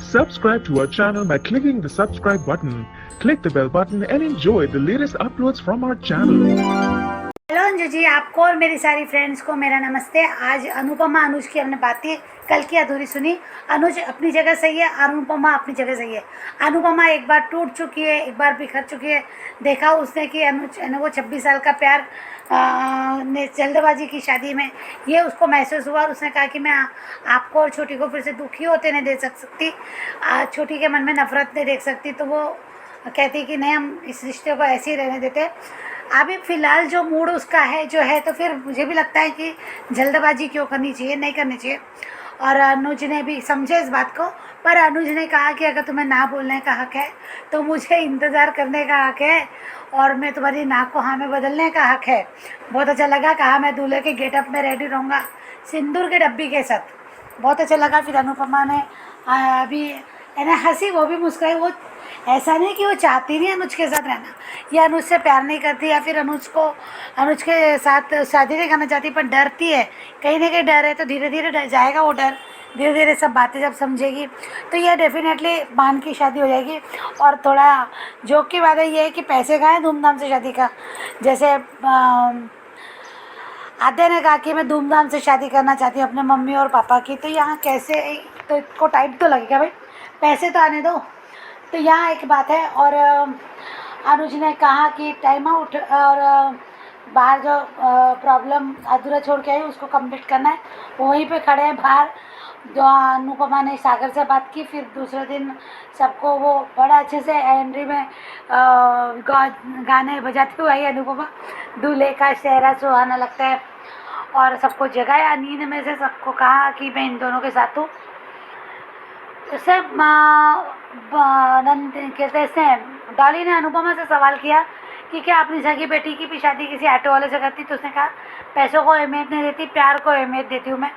Subscribe to our channel by clicking the subscribe button. Click the bell button and enjoy the latest uploads from our channel. Hello Anju ji, आपको और मेरी सारी friends को मेरा नमस्ते। आज अनुपमा अनुज की हमने बातें कल की अधूरी सुनी। अनुज अपनी जगह सही है, अनुपमा अपनी जगह सही है। अनुपमा एक बार टूट चुकी है, एक बार बिखर चुकी है। देखा उसने कि अनुज ने वो 26 साल का प्यार ने जल्दबाजी की शादी में, ये उसको महसूस हुआ और उसने कहा कि मैं आपको और छोटी को फिर से दुखी होते नहीं देख सकती, छोटी के मन में नफरत नहीं देख सकती। तो वो कहती कि नहीं, हम इस रिश्ते को ऐसे ही रहने देते। अभी फ़िलहाल जो मूड उसका है जो है, तो फिर मुझे भी लगता है कि जल्दबाजी क्यों करनी चाहिए, नहीं करनी चाहिए। और अनुज ने भी समझे इस बात को, पर अनुज ने कहा कि अगर तुम्हें ना बोलने का हक़ है तो मुझे इंतज़ार करने का हक़ है, और मैं तुम्हारी ना को हाँ में बदलने का हक़ है। बहुत अच्छा लगा। कहा मैं दूल्हे के गेटअप में रेडी रहूँगा सिंदूर के डब्बी के साथ। बहुत अच्छा लगा। फिर अनुपमा ने अभी हंसी, वो भी मुस्कुराई। वो ऐसा नहीं कि वो चाहती नहीं अनुज के साथ रहना, या अनुज से प्यार नहीं करती, या फिर अनुज के साथ शादी नहीं करना चाहती, पर डरती है। कहीं ना कहीं डर है, तो धीरे धीरे डर जाएगा वो डर। धीरे धीरे सब बातें जब समझेगी तो यह डेफिनेटली मान की शादी हो जाएगी। और थोड़ा जोक की बात है ये है कि पैसे का है धूमधाम से शादी का। जैसे आद्या ने कहा कि मैं धूमधाम से शादी करना चाहती हूँ अपने मम्मी और पापा की, तो यहाँ कैसे, तो इसको टाइम तो लगेगा भाई, पैसे तो आने दो। तो यहाँ एक बात है। और अनुज ने कहा कि टाइम आउट, और बाहर जो प्रॉब्लम अधूरा छोड़ के आई उसको कंप्लीट करना है। वहीं पे खड़े हैं बाहर। जो अनुपमा ने सागर से बात की, फिर दूसरे दिन सबको वो बड़ा अच्छे से एंट्री में गाने बजाते हुए आई अनुपमा। दूल्हे का चेहरा सुहाना लगता है, और सबको जगाया नींद में से, सबको कहा कि मैं इन दोनों के साथ हूँ। सब कहते हैं, डॉली ने अनुपमा से सवाल किया कि क्या अपनी सगी बेटी की भी शादी किसी ऑटो वाले से करती, तो उसने कहा पैसों को अहमियत नहीं देती, प्यार को अहमियत देती हूँ मैं।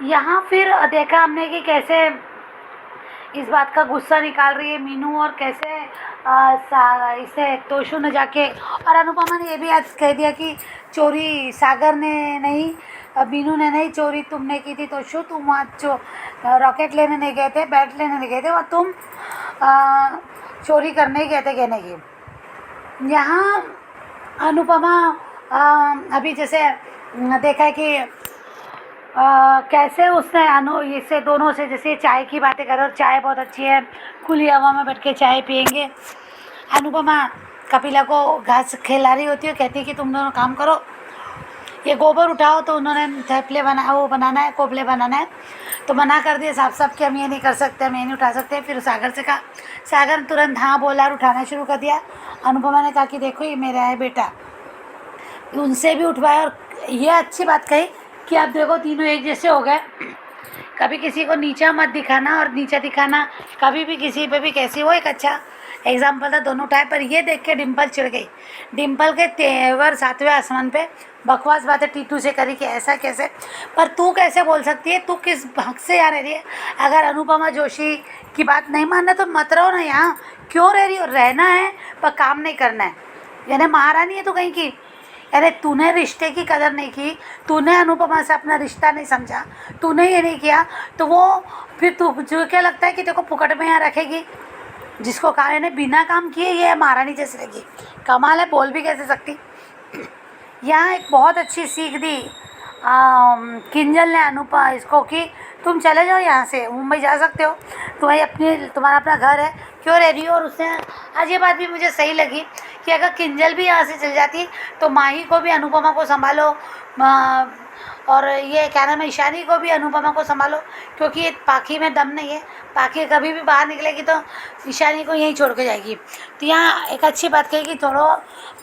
यहाँ फिर देखा हमने कि कैसे इस बात का गुस्सा निकाल रही है मीनू, और कैसे इसे तोशु ने जाके, और अनुपमा ने ये भी आज कह दिया कि चोरी सागर ने नहीं, मीनू ने नहीं, चोरी तुमने की थी तोशु। तुम वहाँ रॉकेट लेने नहीं गए थे, बैट लेने नहीं गए थे, वहाँ तुम चोरी करने ही गए थे कहने की। यहाँ अनुपमा अभी जैसे देखा है कि कैसे उसने इससे दोनों से जैसे चाय की बातें कर, और चाय बहुत अच्छी है, खुली हवा में बैठ के चाय पियेंगे। अनुपमा कपिला को घास खिला रही होती है, कहती है कि तुम दोनों काम करो, ये गोबर उठाओ। तो उन्होंने थैपले बनाना है, कोपले बनाना है, तो मना कर दिए साफ साफ कि हम ये नहीं कर सकते, हम ये नहीं उठा सकते। फिर सागर से कहा, सागर तुरंत हाँ बोला और उठाना शुरू कर दिया। अनुपमा ने कहा कि देखो ये मेरा है बेटा, उनसे भी उठवाया। और ये अच्छी बात कही कि आप देखो तीनों एक जैसे हो गए। कभी किसी को नीचा मत दिखाना, और नीचा दिखाना कभी भी किसी पे भी कैसी, वो एक अच्छा एग्जाम्पल था दोनों टाइप। पर ये देख के डिम्पल चिढ़ गई। डिम्पल के तेवर 7वें आसमान पे बकवास बातें टीटू से करी कि ऐसा कैसे, पर तू कैसे बोल सकती है, तू किस हक से यहाँ रह रही है। अगर अनुपमा जोशी की बात नहीं मानना तो मत रहो ना यहाँ, क्यों रह रही हो। रहना है पर काम नहीं करना है, यानी महारानी है तू कहीं की। अरे तूने रिश्ते की कदर नहीं की, तूने अनुपमा से अपना रिश्ता नहीं समझा, तूने ये नहीं किया, तो वो फिर तू जो क्या लगता है कि तेरे को फुकट में यहाँ रखेगी। जिसको कहा है बिना काम किए ये महारानी जैसे रहेगी। कमाल है, बोल भी कैसे सकती। यहाँ एक बहुत अच्छी सीख दी किंजल ने अनुपमा इसको कि तुम चले जाओ यहाँ से, मुंबई जा सकते हो, तुम्हारा अपना घर है, क्यों रह रही हो। और उसने आज ये बात भी मुझे सही लगी कि अगर किंजल भी यहाँ से चल जाती तो माही को भी अनुपमा को संभालो, और ये क्या नाम है, ईशानी को भी अनुपमा को संभालो, क्योंकि ये पाखी में दम नहीं है। पाखी कभी भी बाहर निकलेगी तो ईशानी को यहीं छोड़ के जाएगी। तो यहाँ एक अच्छी बात कही कि थोड़ा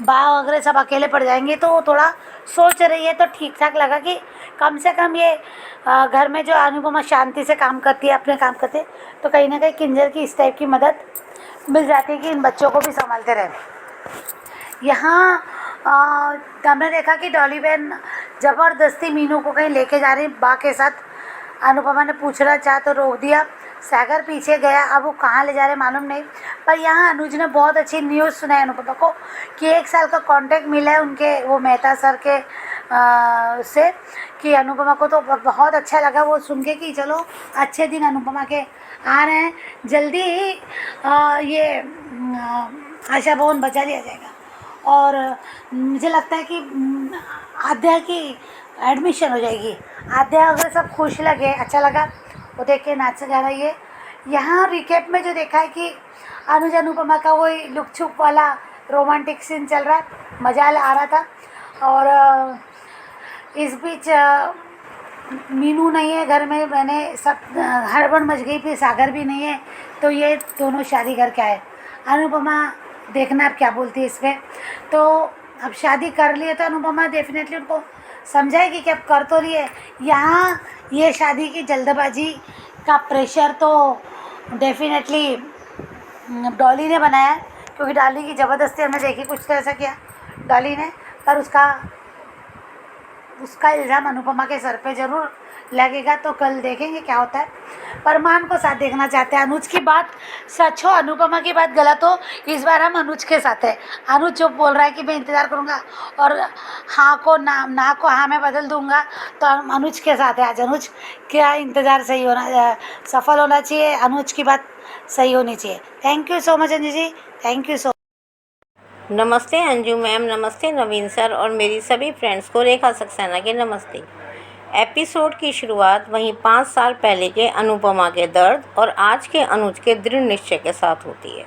बा वगैरह सब अकेले पड़ जाएंगे, तो थोड़ा सोच रही है। तो ठीक ठाक लगा कि कम से कम ये घर में जो अनुपमा शांति से काम करती है, अपने काम करते, तो कहीं ना कहीं किंजल की इस टाइप की मदद मिल जाती है कि इन बच्चों को भी संभालते रहे। यहाँ हमने देखा कि डॉली बहन ज़बरदस्ती मीनू को कहीं लेके जा रही बा के साथ। अनुपमा ने पूछना चाहा तो रोक दिया। सागर पीछे गया, अब वो कहाँ ले जा रहे मालूम नहीं। पर यहाँ अनुज ने बहुत अच्छी न्यूज़ सुनाई अनुपमा को कि 1 साल का कॉन्ट्रैक्ट मिला है उनके वो मेहता सर के से, कि अनुपमा को तो बहुत अच्छा लगा वो सुन के कि चलो अच्छे दिन अनुपमा के आ रहे हैं, जल्दी ही ये आशा भवन बचा लिया जाएगा। और मुझे लगता है कि आद्या की एडमिशन हो जाएगी। आद्या अगर सब खुश लगे, अच्छा लगा वो देख के नाच गा रही है। यहाँ रिकेप में जो देखा है कि अनुज अनुपमा का वही लुक छुप वाला रोमांटिक सीन चल रहा है, मज़ा आ रहा था। और इस बीच मीनू नहीं है घर में, मैंने सब हड़बड़ मच गई, फिर सागर भी नहीं है, तो ये दोनों शादी करके आए। अनुपमा देखना अब क्या बोलती है इस पर। तो अब शादी कर लिए तो अनुपमा डेफिनेटली उनको समझाएगी कि अब कर तो लिए। यहाँ ये शादी की जल्दबाजी का प्रेशर तो डेफिनेटली डॉली ने बनाया है, क्योंकि डॉली की ज़बरदस्ती हमने देखी, कुछ तो ऐसा किया डॉली ने। पर उसका इल्ज़ाम अनुपमा के सर पे ज़रूर लगेगा, तो कल देखेंगे क्या होता है। परमान को साथ देखना चाहते हैं। अनुज की बात सच हो, अनुपमा की बात गलत हो, इस बार हम अनुज के साथ हैं। अनुज जो बोल रहा है कि मैं इंतज़ार करूँगा और हाँ को ना को हाँ में बदल दूँगा, तो हम अनुज के साथ है आज। अनुज क्या इंतज़ार सही होना, सफल होना चाहिए, अनुज की बात सही होनी चाहिए। Thank you so much Anju ji, thank you so. नमस्ते अंजू मैम, नमस्ते नवीन सर और मेरी सभी फ्रेंड्स को रेखा सक्सेना के नमस्ते। एपिसोड की शुरुआत वहीं 5 साल पहले के अनुपमा के दर्द और आज के अनुज के दृढ़ निश्चय के साथ होती है।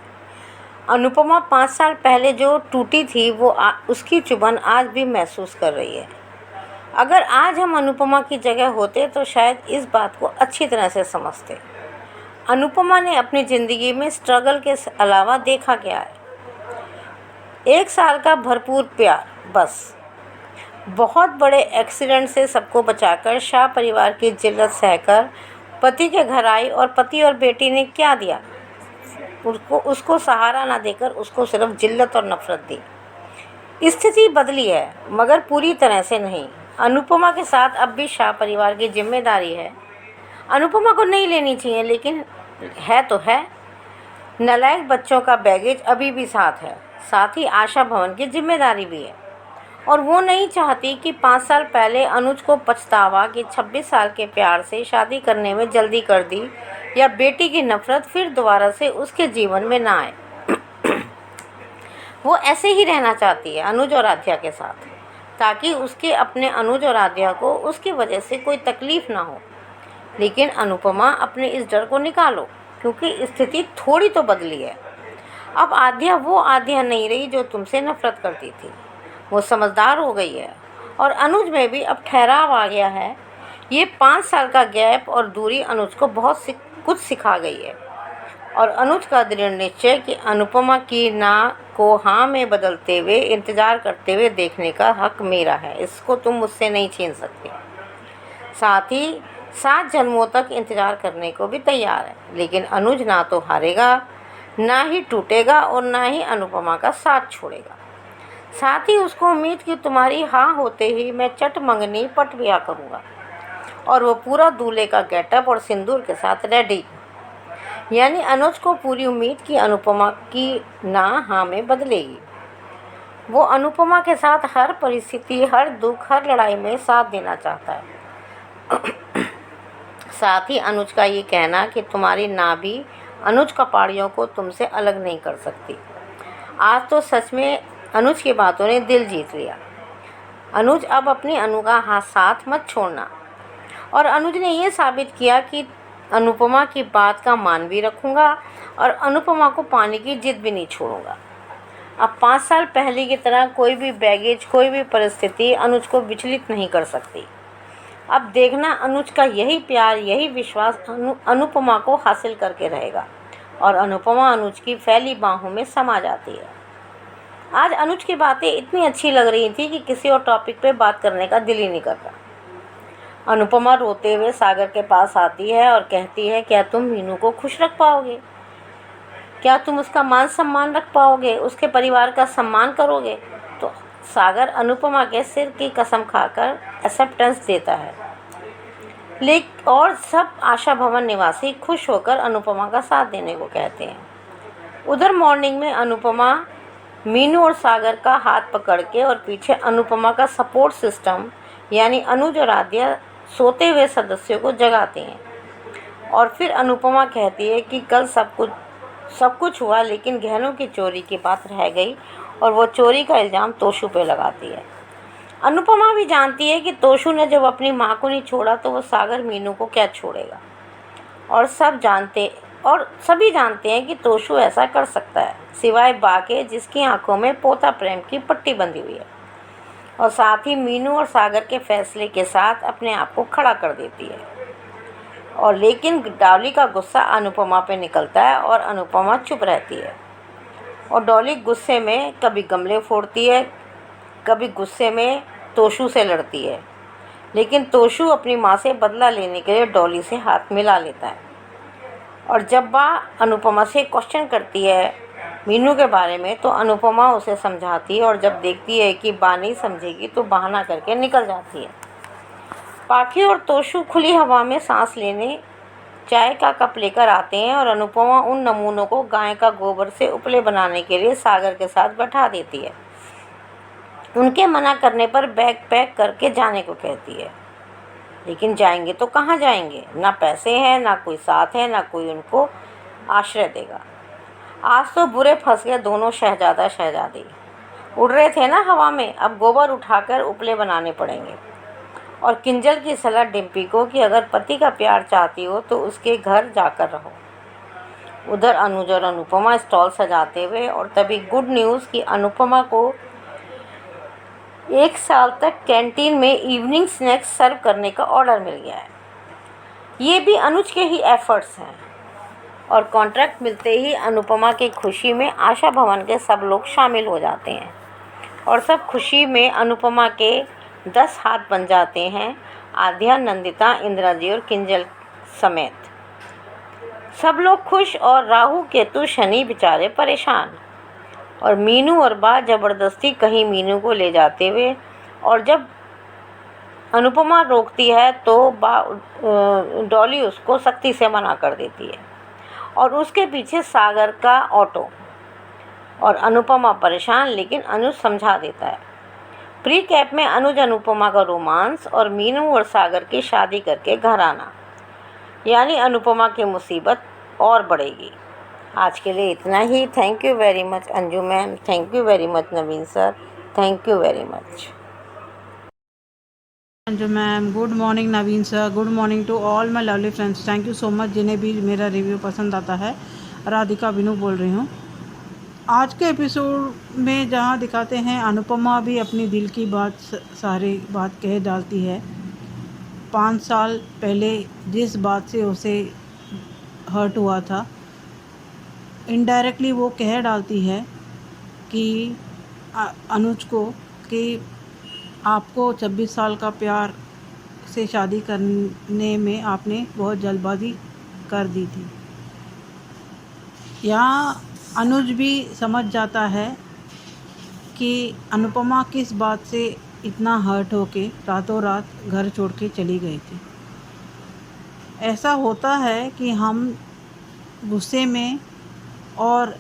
अनुपमा 5 साल पहले जो टूटी थी वो उसकी चुभन आज भी महसूस कर रही है। अगर आज हम अनुपमा की जगह होते तो शायद इस बात को अच्छी तरह से समझते। अनुपमा ने अपनी ज़िंदगी में स्ट्रगल के अलावा देखा क्या है? 1 साल का भरपूर प्यार, बस। बहुत बड़े एक्सीडेंट से सबको बचाकर शाह परिवार की जिल्लत सहकर पति के घर आई, और पति और बेटी ने क्या दिया? उसको सहारा ना देकर उसको सिर्फ जिल्लत और नफरत दी। स्थिति बदली है मगर पूरी तरह से नहीं। अनुपमा के साथ अब भी शाह परिवार की जिम्मेदारी है। अनुपमा को नहीं लेनी चाहिए, लेकिन है तो है। नालायक बच्चों का बैगेज अभी भी साथ है, साथ ही आशा भवन की जिम्मेदारी भी है। और वो नहीं चाहती कि 5 साल पहले अनुज को पछतावा कि 26 साल के प्यार से शादी करने में जल्दी कर दी, या बेटी की नफ़रत फिर दोबारा से उसके जीवन में ना आए। वो ऐसे ही रहना चाहती है अनुज और आद्या के साथ, ताकि उसके अपने अनुज और आद्या को उसकी वजह से कोई तकलीफ़ ना हो। लेकिन अनुपमा अपने इस डर को निकालो, क्योंकि स्थिति थोड़ी तो बदली है। अब आद्या वो आद्या नहीं रही जो तुमसे नफ़रत करती थी। वो समझदार हो गई है और अनुज में भी अब ठहराव आ गया है। ये 5 साल का गैप और दूरी अनुज को बहुत कुछ सिखा गई है। और अनुज का दृढ़ निश्चय कि अनुपमा की ना को हाँ में बदलते हुए इंतज़ार करते हुए देखने का हक मेरा है, इसको तुम मुझसे नहीं छीन सकते। साथ ही 7 जन्मों तक इंतज़ार करने को भी तैयार है। लेकिन अनुज ना तो हारेगा, ना ही टूटेगा और ना ही अनुपमा का साथ छोड़ेगा। साथ ही उसको उम्मीद कि तुम्हारी हाँ होते ही मैं चट मंगनी पट ब्याह करूँगा, और वो पूरा दूल्हे का गेटअप और सिंदूर के साथ रेडी। यानी अनुज को पूरी उम्मीद कि अनुपमा की ना हाँ में बदलेगी। वो अनुपमा के साथ हर परिस्थिति, हर दुख, हर लड़ाई में साथ देना चाहता है। साथ ही अनुज का ये कहना कि तुम्हारी ना भी अनुज कपाड़ियों को तुमसे अलग नहीं कर सकती। आज तो सच में अनुज की बातों ने दिल जीत लिया। अनुज अब अपनी अनु का हाथ साथ मत छोड़ना। और अनुज ने ये साबित किया कि अनुपमा की बात का मान भी रखूँगा और अनुपमा को पाने की जिद भी नहीं छोड़ूंगा। अब 5 साल पहले की तरह कोई भी बैगेज, कोई भी परिस्थिति अनुज को विचलित नहीं कर सकती। अब देखना अनुज का यही प्यार, यही विश्वास अनुपमा को हासिल करके रहेगा, और अनुपमा अनुज की फैली बाहों में समा जाती है। आज अनुज की बातें इतनी अच्छी लग रही थी कि किसी और टॉपिक पे बात करने का दिल ही नहीं करता। अनुपमा रोते हुए सागर के पास आती है और कहती है, क्या तुम मीनू को खुश रख पाओगे? क्या तुम उसका मान सम्मान रख पाओगे? उसके परिवार का सम्मान करोगे? तो सागर अनुपमा के सिर की कसम खाकर एक्सेप्टेंस देता है। और सब आशा भवन निवासी खुश होकर अनुपमा का साथ देने को कहते हैं। उधर मॉर्निंग में अनुपमा मीनू और सागर का हाथ पकड़ के और पीछे अनुपमा का सपोर्ट सिस्टम यानी अनुज और आद्या सोते हुए सदस्यों को जगाते हैं। और फिर अनुपमा कहती है कि कल सब कुछ हुआ, लेकिन गहनों की चोरी की बात रह गई और वो चोरी का इल्ज़ाम तोशु पे लगाती है। अनुपमा भी जानती है कि तोशु ने जब अपनी माँ को नहीं छोड़ा तो वो सागर मीनू को क्या छोड़ेगा, और सभी जानते हैं कि तोशु ऐसा कर सकता है, सिवाय बा के जिसकी आंखों में पोता प्रेम की पट्टी बंधी हुई है, और साथ ही मीनू और सागर के फैसले के साथ अपने आप को खड़ा कर देती है। और लेकिन डॉली का गुस्सा अनुपमा पे निकलता है और अनुपमा चुप रहती है। और डॉली गुस्से में कभी गमले फोड़ती है, कभी गुस्से में तोशु से लड़ती है, लेकिन तोशु अपनी माँ से बदला लेने के लिए डॉली से हाथ मिला लेता है। और जब बा अनुपमा से क्वेश्चन करती है मीनू के बारे में तो अनुपमा उसे समझाती है, और जब देखती है कि बा नहीं समझेगी तो बहाना करके निकल जाती है। पाखी और तोशु खुली हवा में सांस लेने चाय का कप लेकर आते हैं और अनुपमा उन नमूनों को गाय का गोबर से उपले बनाने के लिए सागर के साथ बैठा देती है। उनके मना करने पर बैग पैक करके जाने को कहती है, लेकिन जाएंगे तो कहाँ जाएंगे, ना पैसे हैं, ना कोई साथ है, ना कोई उनको आश्रय देगा। आज तो बुरे फंस गए दोनों शहजादा शहजादी। उड़ रहे थे ना हवा में, अब गोबर उठाकर उपले बनाने पड़ेंगे। और किंजल की सलाह डिम्पी को कि अगर पति का प्यार चाहती हो तो उसके घर जाकर रहो। उधर अनुज और अनुपमा स्टॉल सजाते हुए, और तभी गुड न्यूज़ कि अनुपमा को 1 साल तक कैंटीन में इवनिंग स्नैक्स सर्व करने का ऑर्डर मिल गया है। ये भी अनुज के ही एफर्ट्स हैं। और कॉन्ट्रैक्ट मिलते ही अनुपमा की खुशी में आशा भवन के सब लोग शामिल हो जाते हैं, और सब खुशी में अनुपमा के 10 हाथ बन जाते हैं, आद्या, नंदिता, इंद्राजी और किंजल समेत। सब लोग खुश, और राहु, केतु, शनि बेचारे परेशान। और मीनू और बा ज़बरदस्ती कहीं मीनू को ले जाते हुए, और जब अनुपमा रोकती है तो डॉली उसको सख्ती से मना कर देती है, और उसके पीछे सागर का ऑटो। और अनुपमा परेशान, लेकिन अनुज समझा देता है। प्री कैप में अनुज अनुपमा का रोमांस और मीनू और सागर की शादी करके घर आना, यानी अनुपमा की मुसीबत और बढ़ेगी। आज के लिए इतना ही। Thank you very much Anju ma'am, thank you very much Naveen sir, thank you very much Anju ma'am. Good morning Naveen sir, good morning to all my lovely friends. Thank you so much जिन्हें भी मेरा रिव्यू पसंद आता है। राधिका बिनू बोल रही हूँ। आज के एपिसोड में जहाँ दिखाते हैं अनुपमा भी अपनी दिल की बात सारी बात कह डालती है। 5 साल पहले जिस बात से उसे हर्ट हुआ था, इनडायरेक्टली वो कह डालती है कि अनुज को कि आपको 26 साल का प्यार से शादी करने में आपने बहुत जल्दबाजी कर दी थी। यहाँ अनुज भी समझ जाता है कि अनुपमा किस बात से इतना हर्ट होके रातों रात घर छोड़ के चली गई थी। ऐसा होता है कि हम गुस्से में और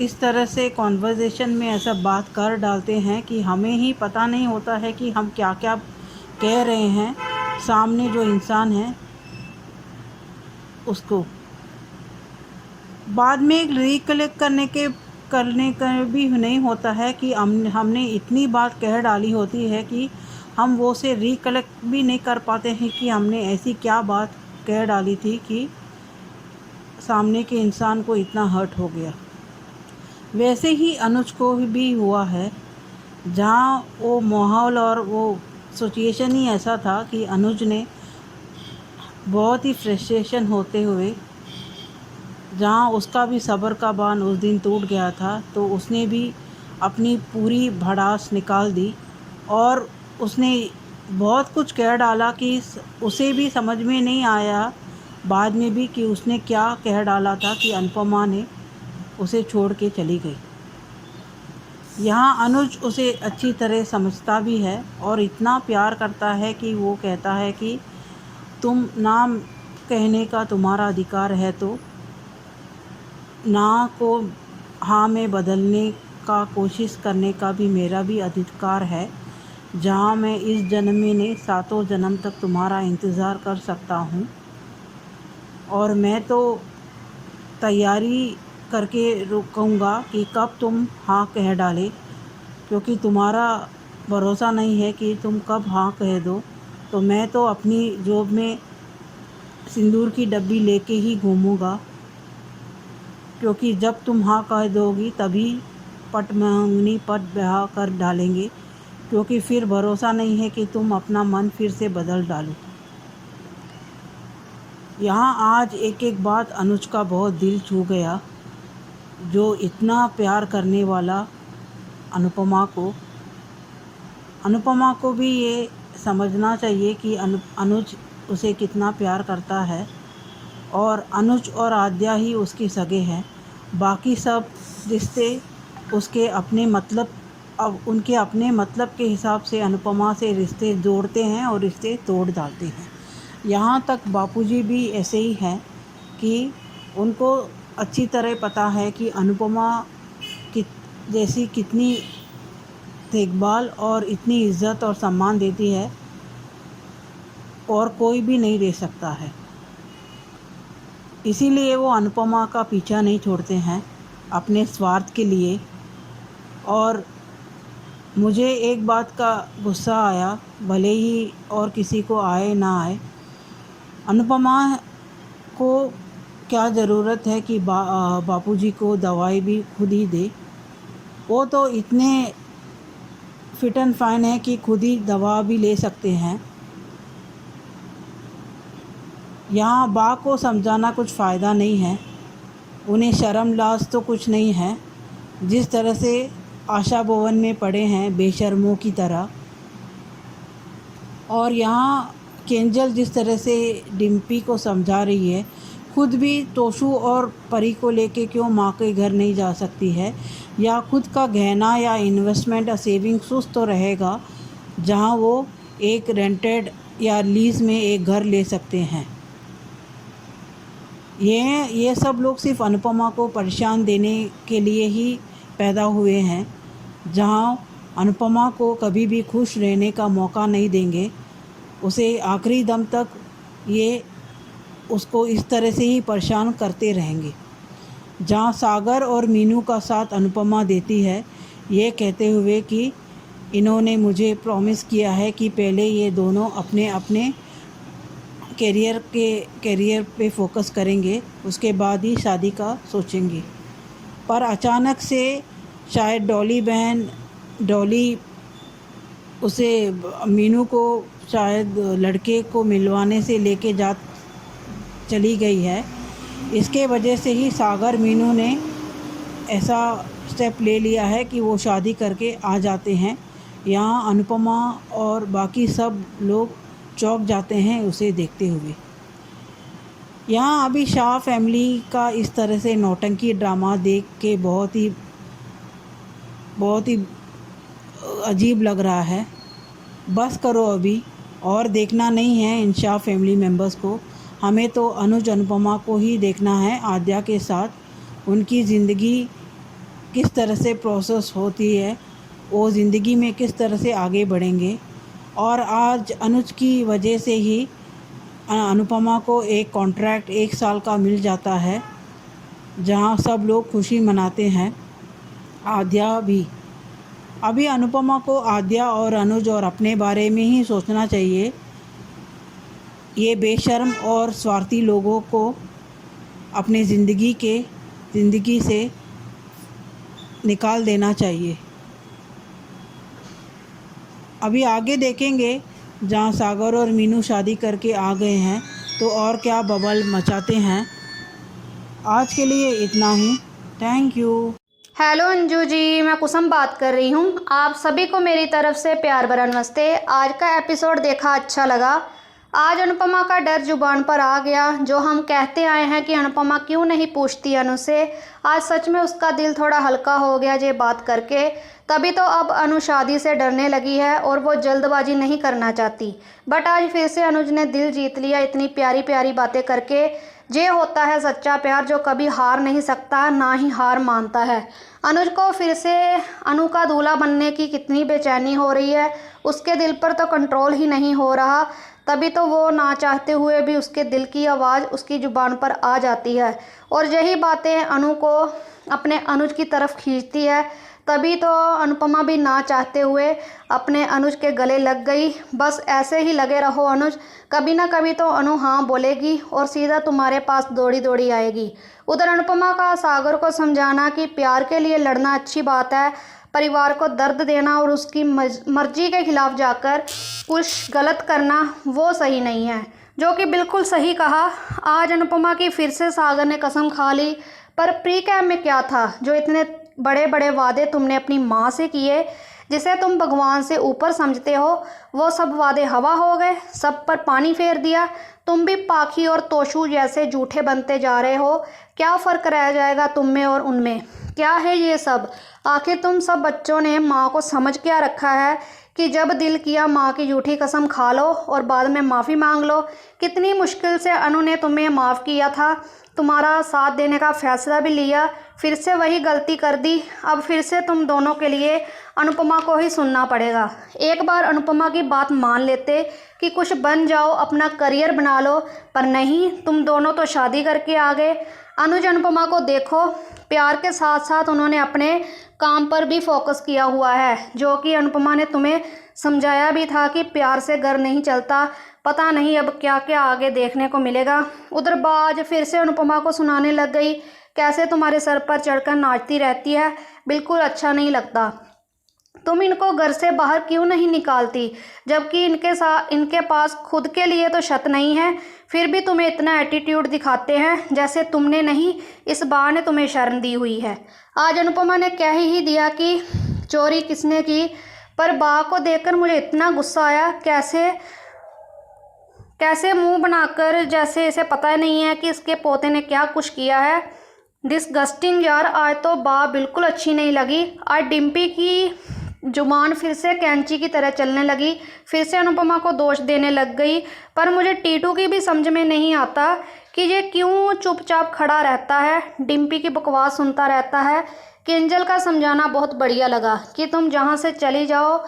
इस तरह से कॉन्वर्सेशन में ऐसा बात कर डालते हैं कि हमें ही पता नहीं होता है कि हम क्या क्या कह रहे हैं सामने जो इंसान है उसको। बाद में रिकलेक्ट करने का भी नहीं होता है कि हमने इतनी बात कह डाली होती है कि हम वो से रिकलेक्ट भी नहीं कर पाते हैं कि हमने ऐसी क्या बात कह डाली थी कि सामने के इंसान को इतना हर्ट हो गया। वैसे ही अनुज को भी हुआ है, जहाँ वो माहौल और वो सिचुएशन ही ऐसा था कि अनुज ने बहुत ही फ्रस्ट्रेशन होते हुए, जहाँ उसका भी सब्र का बांध उस दिन टूट गया था, तो उसने भी अपनी पूरी भड़ास निकाल दी और उसने बहुत कुछ कह डाला कि उसे भी समझ में नहीं आया बाद में भी कि उसने क्या कह डाला था कि अनुपमा ने उसे छोड़ के चली गई। यहाँ अनुज उसे अच्छी तरह समझता भी है और इतना प्यार करता है कि वो कहता है कि तुम नाम कहने का तुम्हारा अधिकार है तो ना को हाँ में बदलने का कोशिश करने का भी मेरा भी अधिकार है। जहाँ मैं इस जन्म में नहीं 7 जन्म तक तुम्हारा इंतज़ार कर सकता हूँ, और मैं तो तैयारी करके रुकूंगा कि कब तुम हाँ कह डाले, क्योंकि तुम्हारा भरोसा नहीं है कि तुम कब हाँ कह दो। तो मैं तो अपनी जॉब में सिंदूर की डब्बी लेके ही घूमूंगा, क्योंकि जब तुम हाँ कह दोगी तभी पट मंगनी पट ब्याह कर डालेंगे, क्योंकि फिर भरोसा नहीं है कि तुम अपना मन फिर से बदल डालो। यहाँ आज एक एक बात अनुज का बहुत दिल छू गया, जो इतना प्यार करने वाला अनुपमा को भी ये समझना चाहिए कि अनुज उसे कितना प्यार करता है, और अनुज और आद्या ही उसके सगे हैं। बाकी सब रिश्ते उसके अपने मतलब, अब उनके अपने मतलब के हिसाब से अनुपमा से रिश्ते जोड़ते हैं और रिश्ते तोड़ डालते हैं। यहाँ तक बापूजी भी ऐसे ही हैं कि उनको अच्छी तरह पता है कि अनुपमा जैसी कितनी देखभाल और इतनी इज्जत और सम्मान देती है और कोई भी नहीं दे सकता है। इसीलिए वो अनुपमा का पीछा नहीं छोड़ते हैं अपने स्वार्थ के लिए। और मुझे एक बात का गुस्सा आया, भले ही और किसी को आए ना आए, अनुपमा को क्या ज़रूरत है कि बापूजी को दवाई भी खुद ही दे। वो तो इतने फिट एंड फाइन है कि खुद ही दवा भी ले सकते हैं। यहाँ बा को समझाना कुछ फ़ायदा नहीं है, उन्हें शर्म लाज तो कुछ नहीं है। जिस तरह से आशा भवन में पड़े हैं बेशर्मों की तरह, और यहाँ केंजल जिस तरह से डिम्पी को समझा रही है, खुद भी तोशु और परी को लेके क्यों माँ के घर नहीं जा सकती है, या खुद का गहना या इन्वेस्टमेंट या सेविंग उस तो रहेगा जहाँ वो एक रेंटेड या लीज़ में एक घर ले सकते हैं। ये सब लोग सिर्फ अनुपमा को परेशान देने के लिए ही पैदा हुए हैं, जहाँ अनुपमा को कभी भी खुश रहने का मौका नहीं देंगे। उसे आखिरी दम तक ये उसको इस तरह से ही परेशान करते रहेंगे। जहाँ सागर और मीनू का साथ अनुपमा देती है, ये कहते हुए कि इन्होंने मुझे प्रॉमिस किया है कि पहले ये दोनों अपने अपने कैरियर पे फोकस करेंगे, उसके बाद ही शादी का सोचेंगे। पर अचानक से शायद डॉली उसे मीनू को शायद लड़के को मिलवाने से लेके चली गई है। इसके वजह से ही सागर मीनू ने ऐसा स्टेप ले लिया है कि वो शादी करके आ जाते हैं। यहाँ अनुपमा और बाकी सब लोग चौंक जाते हैं उसे देखते हुए। यहाँ अभी शाह फैमिली का इस तरह से नौटंकी ड्रामा देख के बहुत ही अजीब लग रहा है। बस करो अभी, और देखना नहीं है इन शाह फैमिली मेम्बर्स को। हमें तो अनुज अनुपमा को ही देखना है, आद्या के साथ उनकी ज़िंदगी किस तरह से प्रोसेस होती है, वो ज़िंदगी में किस तरह से आगे बढ़ेंगे। और आज अनुज की वजह से ही अनुपमा को एक कॉन्ट्रैक्ट 1 साल का मिल जाता है, जहां सब लोग खुशी मनाते हैं, आद्या भी। अभी अनुपमा को आद्या और अनुज और अपने बारे में ही सोचना चाहिए। ये बेशर्म और स्वार्थी लोगों को अपने ज़िंदगी से निकाल देना चाहिए। अभी आगे देखेंगे, जहाँ सागर और मीनू शादी करके आ गए हैं तो और क्या बबल मचाते हैं। आज के लिए इतना ही। Thank you. Hello Anju ji, मैं कुसुम बात कर रही हूँ। आप सभी को मेरी तरफ से प्यार भरा नमस्ते। आज का एपिसोड देखा अच्छा लगा आज अनुपमा का डर जुबान पर आ गया। जो हम कहते आए हैं कि अनुपमा क्यों नहीं पूछती अनु से, आज सच में उसका दिल थोड़ा हल्का हो गया ये बात करके। तभी तो अब अनु शादी से डरने लगी है और वो जल्दबाजी नहीं करना चाहती। बट आज फिर से अनुज ने दिल जीत लिया इतनी प्यारी प्यारी बातें करके। ये होता है सच्चा प्यार जो कभी हार नहीं सकता, ना ही हार मानता है। अनुज को फिर से अनु का दूल्हा बनने की कितनी बेचैनी हो रही है, उसके दिल पर तो कंट्रोल ही नहीं हो रहा। तभी तो वो ना चाहते हुए भी उसके दिल की आवाज़ उसकी ज़ुबान पर आ जाती है और यही बातें अनु को अपने अनुज की तरफ खींचती है। तभी तो अनुपमा भी ना चाहते हुए अपने अनुज के गले लग गई। बस ऐसे ही लगे रहो अनुज, कभी ना कभी तो अनु हाँ बोलेगी और सीधा तुम्हारे पास दौड़ी दौड़ी आएगी। उधर अनुपमा का सागर को समझाना कि प्यार के लिए लड़ना अच्छी बात है, परिवार को दर्द देना और उसकी मर्जी के खिलाफ जाकर कुछ गलत करना वो सही नहीं है, जो कि बिल्कुल सही कहा। आज अनुपमा की फिर से सागर ने कसम खा ली, पर प्री कैम्प में क्या था जो इतने बड़े बड़े वादे तुमने अपनी माँ से किए, जिसे तुम भगवान से ऊपर समझते हो, वो सब वादे हवा हो गए, सब पर पानी फेर दिया। तुम भी पाखी और तोशू जैसे झूठे बनते जा रहे हो। क्या फ़र्क रह जाएगा तुम में और उनमें? क्या है ये सब? आखिर तुम सब बच्चों ने माँ को समझ क्या रखा है कि जब दिल किया माँ की झूठी कसम खा लो और बाद में माफ़ी मांग लो। कितनी मुश्किल से अनु ने तुम्हें माफ़ किया था, तुम्हारा साथ देने का फैसला भी लिया, फिर से वही गलती कर दी। अब फिर से तुम दोनों के लिए अनुपमा को ही सुनना पड़ेगा। एक बार अनुपमा की बात मान लेते कि कुछ बन जाओ, अपना करियर बना लो, पर नहीं, तुम दोनों तो शादी करके आ गए। अनुज अनुपमा को देखो, प्यार के साथ साथ उन्होंने अपने काम पर भी फोकस किया हुआ है, जो कि अनुपमा ने तुम्हें समझाया भी था कि प्यार से घर नहीं चलता। पता नहीं अब क्या क्या आगे देखने को मिलेगा। उधर बाज फिर से अनुपमा को सुनाने लग गई, कैसे तुम्हारे सर पर चढ़कर नाचती रहती है, बिल्कुल अच्छा नहीं लगता। तुम इनको घर से बाहर क्यों नहीं निकालती, जबकि इनके पास खुद के लिए तो छत नहीं है, फिर भी तुम्हें इतना एटीट्यूड दिखाते हैं जैसे तुमने नहीं, इस बार ने तुम्हें शर्म दी हुई है। आज अनुपमा ने कह ही दिया कि चोरी किसने की, पर बा को देखकर मुझे इतना गुस्सा आया। कैसे मुंह बनाकर जैसे इसे पता नहीं है कि इसके पोते ने क्या कुछ किया है। डिस्गस्टिंग यार, आज तो बा बिल्कुल अच्छी नहीं लगी। आज डिम्पी की जुबान फिर से कैंची की तरह चलने लगी, फिर से अनुपमा को दोष देने लग गई। पर मुझे टीटू की भी समझ में नहीं आता कि ये क्यों चुपचाप खड़ा रहता है, डिम्पी की बकवास सुनता रहता है। किंजल का समझाना बहुत बढ़िया लगा कि तुम जहाँ से चली जाओ,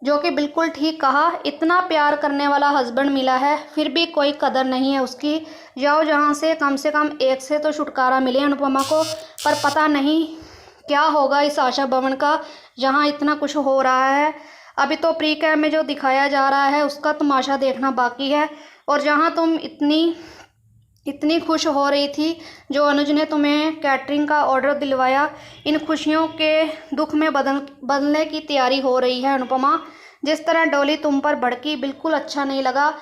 जो कि बिल्कुल ठीक कहा। इतना प्यार करने वाला हस्बैंड मिला है, फिर भी कोई कदर नहीं है उसकी। जाओ जहाँ से कम एक से तो छुटकारा मिले अनुपमा को। पर पता नहीं क्या होगा इस आशा भवन का, जहाँ इतना कुछ हो रहा है। अभी तो प्री कैम्प में जो दिखाया जा रहा है उसका तमाशा देखना बाकी है। और जहाँ तुम इतनी खुश हो रही थी, जो अनुज ने तुम्हें कैटरिंग का ऑर्डर दिलवाया, इन खुशियों के दुख में बदलने की तैयारी हो रही है अनुपमा। जिस तरह डोली तुम पर भड़की, बिल्कुल अच्छा नहीं लगा।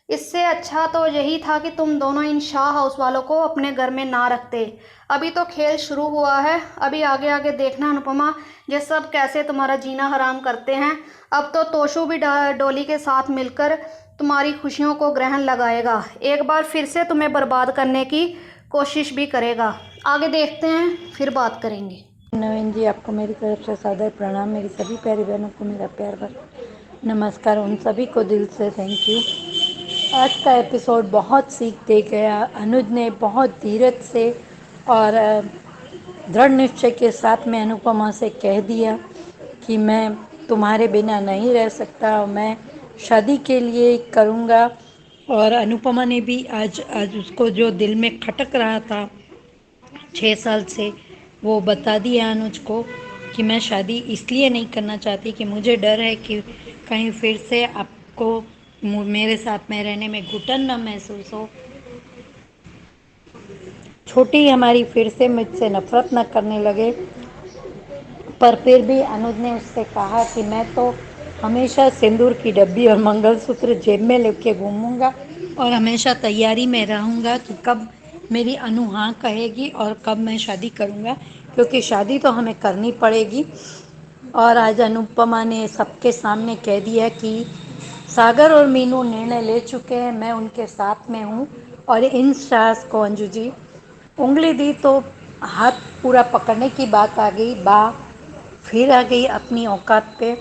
इससे अच्छा तो यही था कि तुम दोनों इन शाह हाउस वालों को अपने घर में ना रखते। अभी तो खेल शुरू हुआ है, अभी आगे आगे देखना अनुपमा, ये सब कैसे तुम्हारा जीना हराम करते हैं। अब तो तोशू भी डोली के साथ मिलकर तुम्हारी खुशियों को ग्रहण लगाएगा, एक बार फिर से तुम्हें बर्बाद करने की कोशिश भी करेगा। आगे देखते हैं, फिर बात करेंगे। नवीन जी, आपको मेरी तरफ से सादर प्रणाम। मेरी सभी प्यारी बहनों को मेरा प्यार भरा नमस्कार। उन सभी को दिल से थैंक यू। आज का एपिसोड बहुत सीख दे गया। अनुज ने बहुत धीरज से और दृढ़ निश्चय के साथ में अनुपमा से कह दिया कि मैं तुम्हारे बिना नहीं रह सकता, मैं शादी के लिए करूँगा। और अनुपमा ने भी आज उसको जो दिल में खटक रहा था 6 साल से, वो बता दिया अनुज को कि मैं शादी इसलिए नहीं करना चाहती कि मुझे डर है कि कहीं फिर से आपको मेरे साथ में रहने में घुटन न महसूस हो, छोटी हमारी फिर से मुझसे नफरत न करने लगे। पर फिर भी अनुज ने उससे कहा कि मैं तो हमेशा सिंदूर की डब्बी और मंगलसूत्र जेब में लेके घूमूंगा और हमेशा तैयारी में रहूंगा कि कब मेरी अनु हाँ कहेगी और कब मैं शादी करूंगा, क्योंकि शादी तो हमें करनी पड़ेगी। और आज अनुपमा ने सबके सामने कह दिया कि सागर और मीनू निर्णय ले चुके हैं, मैं उनके साथ में हूँ। और इन सास को अंजू जी उंगली दी तो हाथ पूरा पकड़ने की बात आ गई। बा फिर आ गई अपनी औकात पे।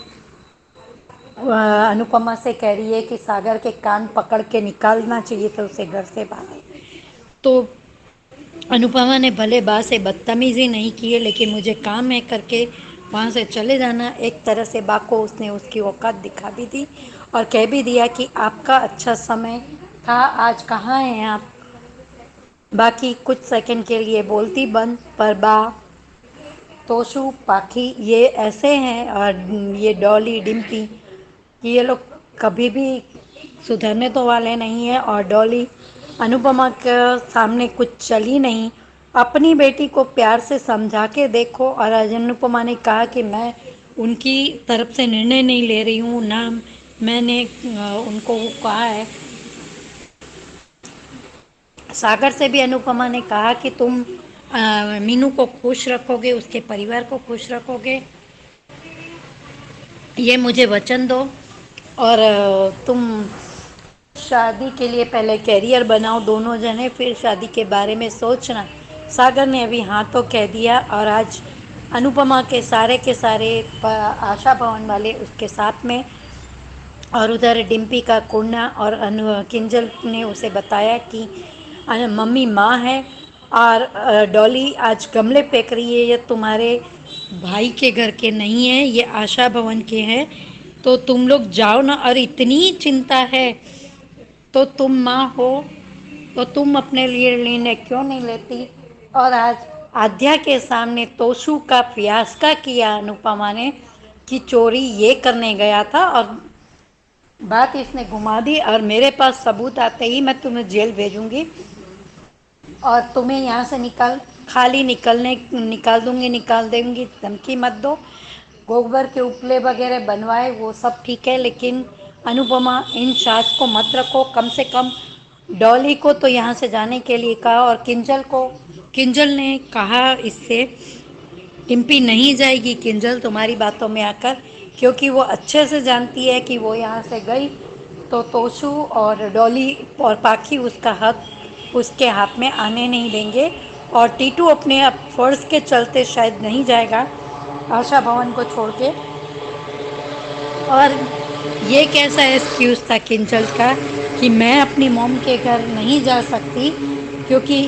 अनुपमा से कह रही है कि सागर के कान पकड़ के निकालना चाहिए था उसे घर से बाहर। तो अनुपमा ने भले बा से बदतमीजी नहीं की है, लेकिन मुझे काम है करके वहाँ से चले जाना। एक तरह से बा को उसने उसकी औकात दिखा भी दी और कह भी दिया कि आपका अच्छा समय था, आज कहाँ हैं आप। बाकी कुछ सेकंड के लिए बोलती बंद, पर बा, तोशु, पाखी ये ऐसे हैं, और ये डॉली, डिम्पी, ये लोग कभी भी सुधरने तो वाले नहीं है। और डॉली अनुपमा के सामने कुछ चली नहीं। अपनी बेटी को प्यार से समझा के देखो। और आज अनुपमा ने कहा कि मैं उनकी तरफ से निर्णय नहीं ले रही हूँ ना, मैंने उनको कहा है। सागर से भी अनुपमा ने कहा कि तुम मीनू को खुश रखोगे, उसके परिवार को खुश रखोगे, ये मुझे वचन दो। और तुम शादी के लिए पहले कैरियर बनाओ दोनों जने, फिर शादी के बारे में सोचना। सागर ने अभी हाँ तो कह दिया। और आज अनुपमा के सारे आशा भवन वाले उसके साथ में, और उधर डिम्पी का कुंडा और किंजल ने उसे बताया कि मम्मी माँ है। और डॉली आज गमले फेंक रही है, ये तुम्हारे भाई के घर के नहीं है, ये आशा भवन के हैं, तो तुम लोग जाओ ना। और इतनी चिंता है तो तुम माँ हो तो तुम अपने लिए निर्णय क्यों नहीं लेती। और आज आध्या के सामने तोशु का फियास्का किया अनुपमा ने कि चोरी ये करने गया था, और बात इसने घुमा दी। और मेरे पास सबूत आते ही मैं तुम्हें जेल भेजूंगी और तुम्हें यहाँ से निकाल देंगी, धमकी मत दो। गोबर के उपले वगैरह बनवाए वो सब ठीक है, लेकिन अनुपमा इन सास को मत रखो। कम से कम डॉली को तो यहाँ से जाने के लिए कहा। और किंजल ने कहा इससे, टिम्पी नहीं जाएगी किंजल तुम्हारी बातों में आकर, क्योंकि वो अच्छे से जानती है कि वो यहाँ से गई तो तोशु और डॉली और पाखी उसका हक उसके हाथ में आने नहीं देंगे। और टीटू अपने फर्ज के चलते शायद नहीं जाएगा आशा भवन को छोड़ के। और ये कैसा एक्सक्यूज़ था किंजल का कि मैं अपनी मॉम के घर नहीं जा सकती क्योंकि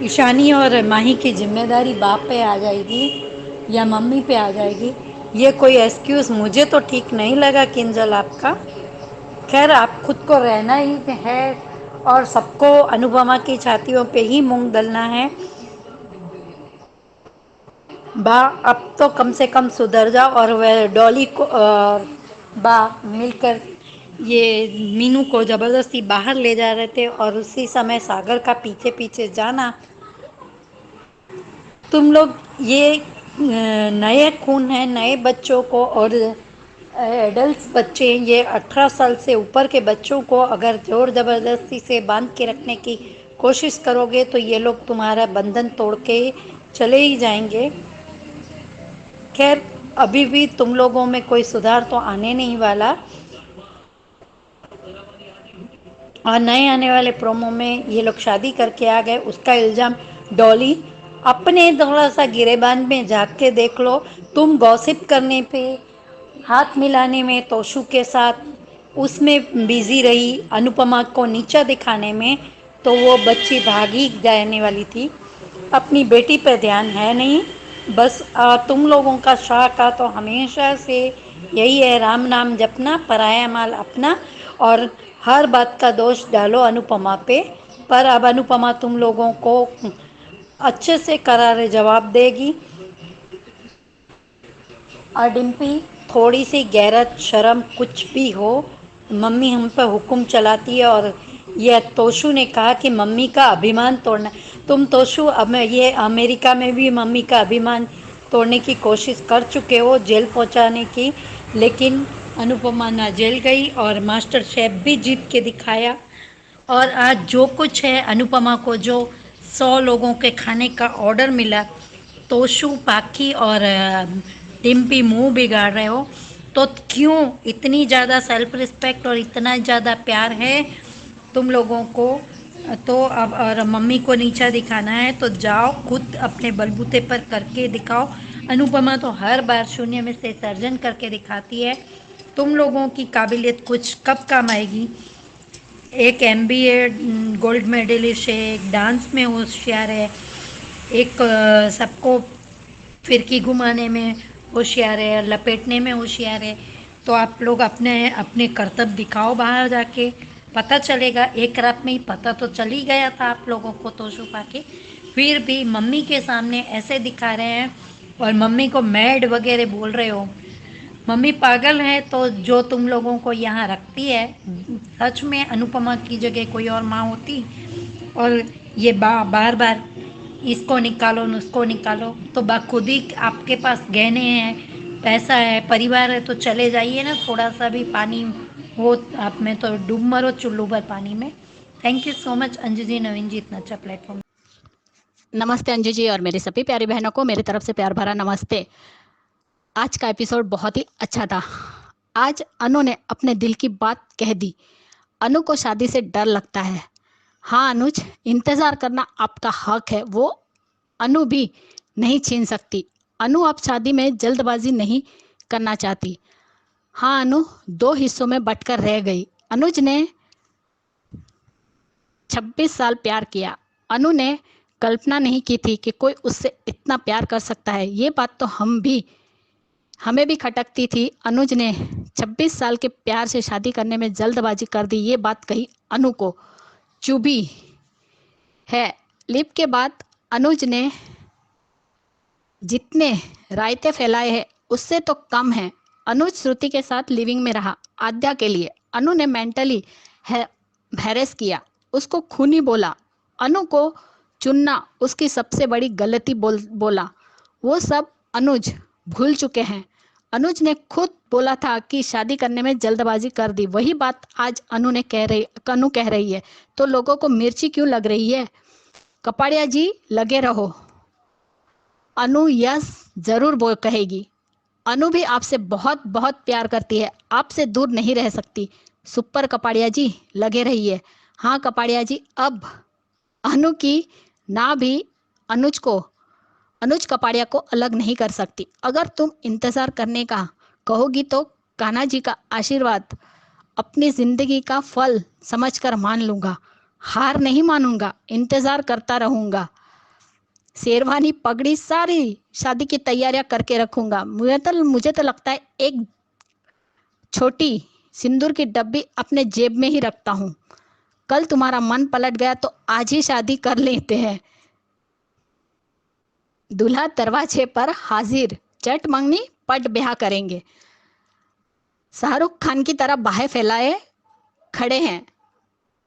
ईशानी और माही की जिम्मेदारी बाप पे आ जाएगी या मम्मी पे आ जाएगी। ये कोई एक्सक्यूज़ मुझे तो ठीक नहीं लगा किंजल आपका। खैर आप खुद को रहना ही है और सबको अनुपमा की छातियों पे ही मूंग दलना है। बा अब तो कम से कम सुधर जाओ। और वह डॉली को बा मिलकर ये मीनू को ज़बरदस्ती बाहर ले जा रहे थे और उसी समय सागर का पीछे पीछे जाना। तुम लोग ये नए खून हैं, नए बच्चों को और एडल्ट बच्चे, ये 18 साल से ऊपर के बच्चों को अगर ज़ोर ज़बरदस्ती से बांध के रखने की कोशिश करोगे तो ये लोग तुम्हारा बंधन तोड़ के चले ही जाएंगे। खैर अभी भी तुम लोगों में कोई सुधार तो आने नहीं वाला। और नए आने वाले प्रोमो में ये लोग शादी करके आ गए, उसका इल्ज़ाम डॉली अपने थोड़ा सा गिरेबान में झाँक के देख लो। तुम गॉसिप करने पे, हाथ मिलाने में तोशु के साथ उसमें बिजी रही, अनुपमा को नीचा दिखाने में, तो वो बच्ची भागी जाने वाली थी। अपनी बेटी पे ध्यान है नहीं। बस तुम लोगों का शाह का तो हमेशा से यही है, राम नाम जपना, पराया माल अपना, और हर बात का दोष डालो अनुपमा पे। पर अब अनुपमा तुम लोगों को अच्छे से करारे जवाब देगी। और डिम्पी थोड़ी सी गैरत शर्म कुछ भी हो, मम्मी हम पे हुक्म चलाती है। और ये तोशु ने कहा कि मम्मी का अभिमान तोड़ना, तुम तोशु अब ये अमेरिका में भी मम्मी का अभिमान तोड़ने की कोशिश कर चुके हो, जेल पहुंचाने की, लेकिन अनुपमा ना जेल गई और मास्टर शेफ भी जीत के दिखाया। और आज जो कुछ है, अनुपमा को जो 100 लोगों के खाने का ऑर्डर मिला, तोशु, पाखी और डिम्पी मुंह बिगाड़ रहे हो, तो क्यों इतनी ज़्यादा सेल्फ रिस्पेक्ट और इतना ज़्यादा प्यार है तुम लोगों को? तो अब और मम्मी को नीचा दिखाना है तो जाओ खुद अपने बलबूते पर करके दिखाओ। अनुपमा तो हर बार शून्य में से सर्जन करके दिखाती है। तुम लोगों की काबिलियत कुछ कब काम आएगी? एक MBA गोल्ड मेडलिस्ट है, एक डांस में होशियार है, एक सबको फिरकी घुमाने में होशियार है, लपेटने में होशियार है। तो आप लोग अपने अपने करतब दिखाओ बाहर जाके, पता चलेगा। एक रात में ही पता तो चल ही गया था आप लोगों को तो छुपा के, फिर भी मम्मी के सामने ऐसे दिखा रहे हैं और मम्मी को मैड वगैरह बोल रहे हो। मम्मी पागल है तो जो तुम लोगों को यहाँ रखती है। सच में अनुपमा की जगह कोई और माँ होती और ये बार बार इसको निकालो उसको निकालो, तो खुद ही आपके पास गहने हैं, पैसा है, परिवार है, तो चले जाइए ना। थोड़ा सा भी पानी हो आप में तो डूब मरो चुल्लू भर पानी में। Thank you so much Anju ji, Naveen ji, इतना अच्छा प्लेटफॉर्म। नमस्ते अंजू जी और मेरी सभी प्यारी बहनों को मेरी तरफ से प्यार भरा नमस्ते। आज का एपिसोड बहुत ही अच्छा था। आज अनु ने अपने दिल की बात कह दी। अनु को शादी से डर लगता है। हाँ अनुज, इंतज़ार करना आपका हक है, वो अनु भी नहीं छीन सकती। अनु अब शादी में जल्दबाजी नहीं करना चाहती। हाँ अनु 2 हिस्सों में बंटकर रह गई। अनुज ने 26 साल प्यार किया। अनु ने कल्पना नहीं की थी कि कोई उससे इतना प्यार कर सकता है। ये बात तो हमें भी खटकती थी। अनुज ने 26 साल के प्यार से शादी करने में जल्दबाजी कर दी। ये बात कही अनु को चुभी है। लिप के बाद अनुज ने जितने रायते फैलाए हैं उससे तो कम है। अनुज श्रुति के साथ लिविंग में रहा आद्या के लिए। अनु ने मेंटली हैरेस किया, उसको खूनी बोला। अनु को चुनना उसकी सबसे बड़ी गलती बोला। वो सब अनुज भूल चुके हैं। अनुज ने खुद बोला था कि शादी करने में जल्दबाजी कर दी। वही बात आज अनु कह रही है। तो लोगों को मिर्ची क्यों लग रही है? कपाड़िया जी लगे रहो। अनु यस जरूर कहेगी। अनु भी आपसे बहुत बहुत प्यार करती है, आपसे दूर नहीं रह सकती। सुपर कपाड़िया जी लगे रहिए। हाँ कपाड़िया जी, अब अनु की ना भी अनुज कपाड़िया को अलग नहीं कर सकती। अगर तुम इंतज़ार करने का कहोगी तो कान्हा जी का आशीर्वाद अपनी जिंदगी का फल समझकर मान लूँगा। हार नहीं मानूंगा, इंतज़ार करता रहूँगा। शेरवानी पगड़ी सारी शादी की तैयारियां करके रखूँगा। मुझे तो लगता है एक छोटी सिंदूर की डब्बी अपने जेब में ही रखता हूँ। कल तुम्हारा मन पलट गया तो आज ही शादी कर लेते हैं। दूल्हा दरवाजे पर हाजिर, चट मंगनी पट ब्याह करेंगे। शाहरुख खान की तरह बाहें फैलाए खड़े हैं।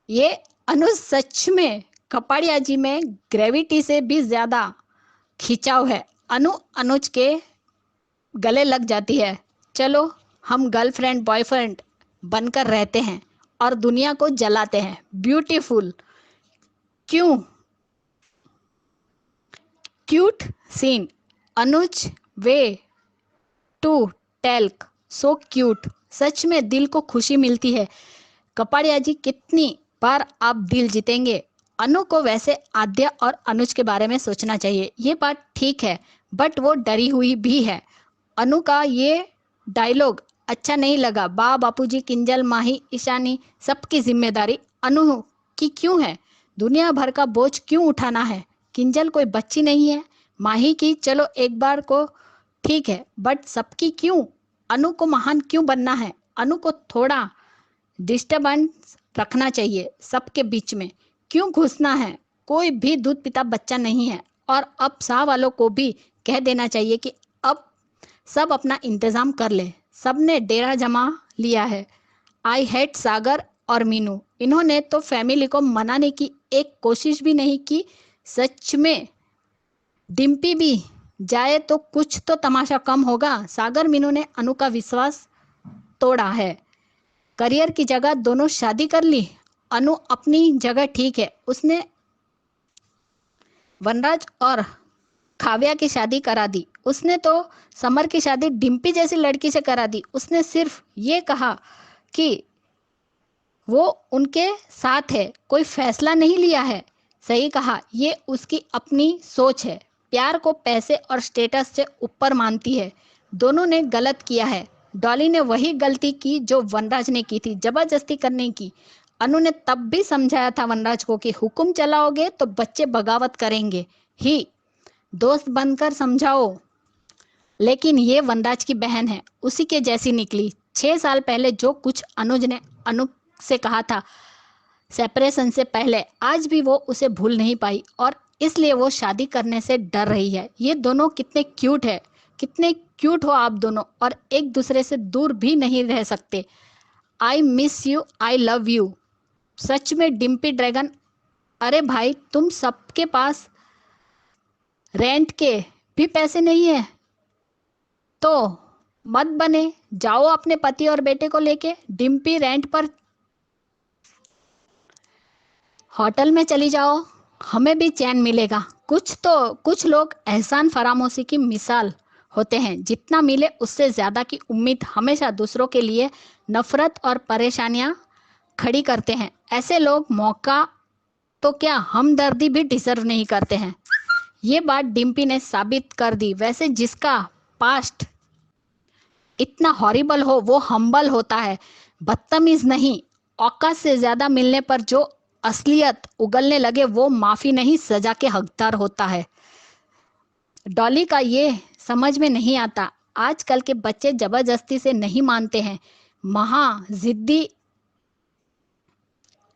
ये अनुज सच में कपाड़िया जी में ग्रेविटी से भी ज्यादा खिंचाव है। अनुज के गले लग जाती है। चलो हम गर्लफ्रेंड बॉयफ्रेंड बनकर रहते हैं और दुनिया को जलाते हैं। Beautiful cute scene. Anuj way to talk so cute. सच में दिल को खुशी मिलती है। कपाड़िया जी कितनी बार आप दिल जीतेंगे? अनु को वैसे आद्या और अनुज के बारे में सोचना चाहिए, ये बात ठीक है, बट वो डरी हुई भी है। अनु का ये डायलॉग अच्छा नहीं लगा। बापूजी, किंजल, माही, ईशानी सबकी जिम्मेदारी अनु की क्यों है? दुनिया भर का बोझ क्यों उठाना है? किंजल कोई बच्ची नहीं है। माही की चलो एक बार को ठीक है, बट सबकी क्यों? अनु को महान क्यों बनना है? अनु को थोड़ा डिस्टर्बेंस रखना चाहिए सबके बीच में। क्यों घुसना है? कोई भी दूध पिता बच्चा नहीं है। और अब शाह वालों को भी कह देना चाहिए कि अब सब अपना इंतजाम कर ले। सबने डेरा जमा लिया है। आई हेट सागर और मीनू। इन्होंने तो फैमिली को मनाने की एक कोशिश भी नहीं की। सच में डिम्पी भी जाए तो कुछ तो तमाशा कम होगा। सागर मीनू ने अनु का विश्वास तोड़ा है। करियर की जगह दोनों शादी कर ली। अनु अपनी जगह ठीक है। उसने वनराज और काव्या की शादी करा दी। उसने तो समर की शादी डिम्पी जैसी लड़की से करा दी। उसने सिर्फ ये कहा कि वो उनके साथ है, कोई फैसला नहीं लिया है। सही कहा, ये उसकी अपनी सोच है। प्यार को पैसे और स्टेटस से ऊपर मानती है। दोनों ने गलत किया है। डॉली ने वही गलती की जो वनराज ने की थी, जबरदस्ती करने की। अनु ने तब भी समझाया था वनराज को कि हुक्म चलाओगे तो बच्चे बगावत करेंगे ही, दोस्त बनकर समझाओ। लेकिन ये वनराज की बहन है, उसी के जैसी निकली। 6 साल पहले जो कुछ अनुज ने अनु से कहा था सेपरेशन से पहले, आज भी वो उसे भूल नहीं पाई और इसलिए वो शादी करने से डर रही है। ये दोनों कितने क्यूट है, कितने क्यूट हो आप दोनों, और एक दूसरे से दूर भी नहीं रह सकते। I miss you, I love you. सच में डिम्पी ड्रैगन। अरे भाई, तुम सबके पास रेंट के भी पैसे नहीं है तो मत बने, जाओ अपने पति और बेटे को लेके डिम्पी रेंट पर होटल में चली जाओ, हमें भी चैन मिलेगा। कुछ लोग एहसान फरामोशी की मिसाल होते हैं, जितना मिले उससे ज्यादा की उम्मीद हमेशा दूसरों के लिए नफरत और परेशानियां खड़ी करते हैं। ऐसे लोग मौका तो क्या हमदर्दी भी डिजर्व नहीं करते हैं। ये बात डिम्पी ने साबित कर दी। वैसे जिसका पास्ट इतना हॉरिबल हो वो हम्बल होता है, बदतमीज नहीं। औकात से ज्यादा मिलने पर जो असलियत उगलने लगे वो माफी नहीं, सजा के हकदार होता है। डॉली का ये समझ में नहीं आता। आजकल के बच्चे जबरदस्ती से नहीं मानते हैं, महा जिद्दी